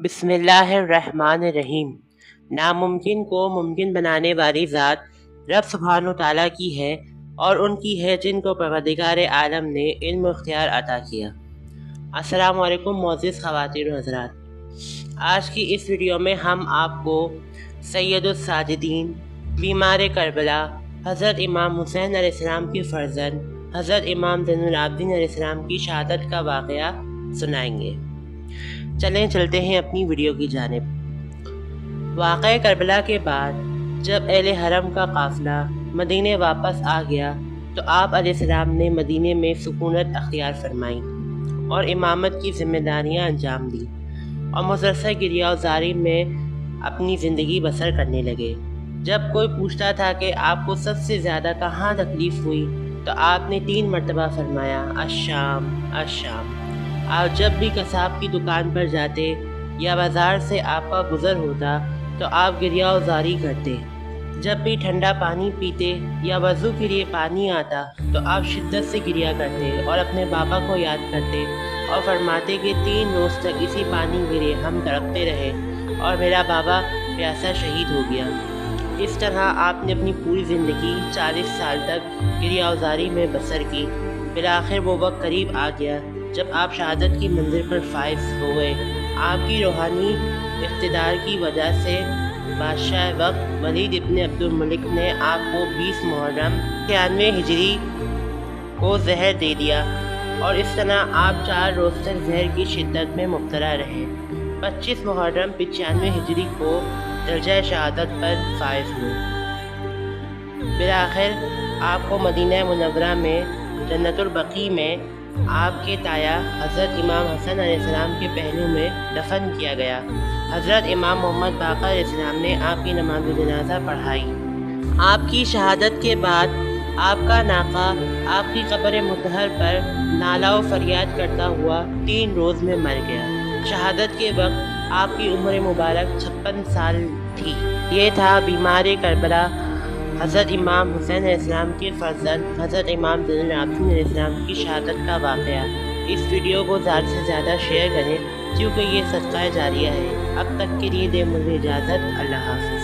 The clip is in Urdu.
بسم اللہ الرحمن الرحیم۔ ناممکن کو ممکن بنانے والی ذات رب سبحانہ و تعالیٰ کی ہے اور ان کی ہے جن کو پروردگار عالم نے علم و اختیار عطا کیا۔ السلام علیکم معزز خواتین و حضرات، آج کی اس ویڈیو میں ہم آپ کو سید الساجدین، بیمار کربلا، حضرت امام حسین علیہ السلام کی فرزند حضرت امام زین العابدین علیہ السلام کی شہادت کا واقعہ سنائیں گے۔ چلیں چلتے ہیں اپنی ویڈیو کی جانب۔ واقعہ کربلا کے بعد جب اہل حرم کا قافلہ مدینے واپس آ گیا تو آپ علیہ السلام نے مدینے میں سکونت اختیار فرمائی اور امامت کی ذمہ داریاں انجام دی اور مسلسل گریہ و زاری میں اپنی زندگی بسر کرنے لگے۔ جب کوئی پوچھتا تھا کہ آپ کو سب سے زیادہ کہاں تکلیف ہوئی تو آپ نے 3 مرتبہ فرمایا الشام الشام۔ آپ جب بھی قصاب کی دکان پر جاتے یا بازار سے آپ کا گزر ہوتا تو آپ گریہ و زاری کرتے۔ جب بھی ٹھنڈا پانی پیتے یا وضو کے لیے پانی آتا تو آپ شدت سے گریہ کرتے اور اپنے بابا کو یاد کرتے اور فرماتے کہ 3 روز تک اسی پانی گرے ہم تڑپتے رہے اور میرا بابا پیاسا شہید ہو گیا۔ اس طرح آپ نے اپنی پوری زندگی 40 سال تک گریہ و زاری میں بسر کی۔ بالآخر وہ وقت قریب آ گیا جب آپ شہادت کی منزل پر فائز ہوئے۔ آپ کی روحانی اقتدار کی وجہ سے بادشاہ وقت ولید ابن عبد الملک نے آپ کو 20 محرم 91 ہجری کو زہر دے دیا اور اس طرح آپ 4 روز تک زہر کی شدت میں مبتلا رہے۔ 25 محرم 95 ہجری کو درجہ شہادت پر فائز ہوئے۔ بالآخر آپ کو مدینہ منورہ میں جنت البقیع میں آپ کے تایا حضرت امام حسن علیہ السلام کے پہلو میں دفن کیا گیا۔ حضرت امام محمد باقر علیہ السلام نے آپ کی نماز جنازہ پڑھائی۔ آپ کی شہادت کے بعد آپ کا ناقہ آپ کی قبر مطہر پر نالہ و فریاد کرتا ہوا 3 روز میں مر گیا۔ شہادت کے وقت آپ کی عمر مبارک 56 سال تھی۔ یہ تھا بیمار کربلا حضرت امام حسین علیہ السلام کے فرزند حضرت امام زین العابدین علیہ السلام کی شہادت کا واقعہ۔ اس ویڈیو کو زیادہ سے زیادہ شیئر کریں کیونکہ یہ صدقہ جاریہ ہے۔ اب تک کے لیے دیں مجھے اجازت۔ اللہ حافظ۔